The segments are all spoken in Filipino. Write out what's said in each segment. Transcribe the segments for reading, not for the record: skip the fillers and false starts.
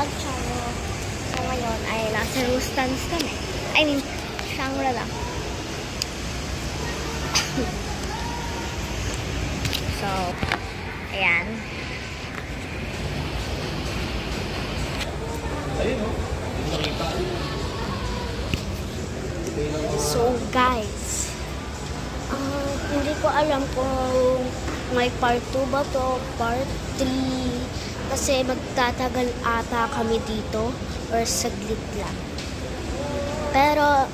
vlog channel. So ngayon ay nasa Rustans kami. I mean, Shangri-La. So, ayan. So guys, hindi ko alam kung may part 2 ba to, part 3. Kasi magtatagal ata kami dito or saglit lang. Pero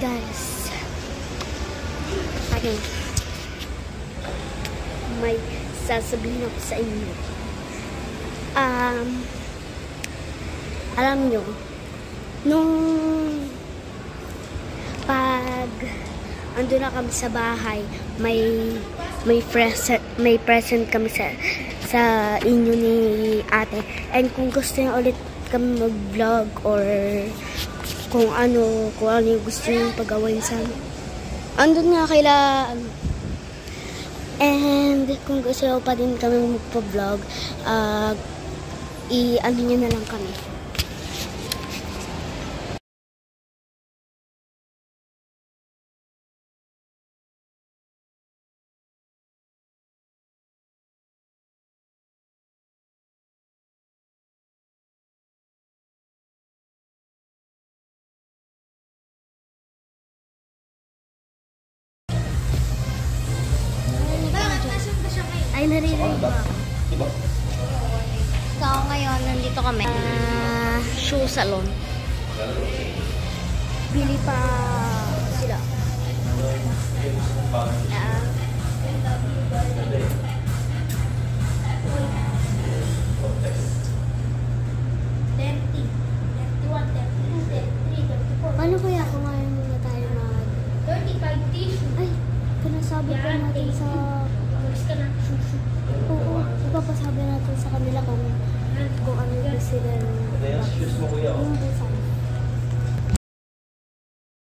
guys, may sasabihin ako sa inyo. Alam nyo, nung pag ando na kami sa bahay, may present kami sa inyo ni ate. And kung gusto niyo ulit kami mag-vlog or kung ano yung gusto niyo pagawin sa andun nga kaila and kung gusto niyo pa din kami magpa-vlog, i-ano niyo na lang kami. Ay, naririnig ba? So, ngayon, nandito kami. Shoe salon. Bili pa sila. Paano kaya kung ngayon muna tayo mag 35 tissue? Ay, pinasabi ko natin sa oo, ipapasabi natin sa kanila kung ano yung sila yung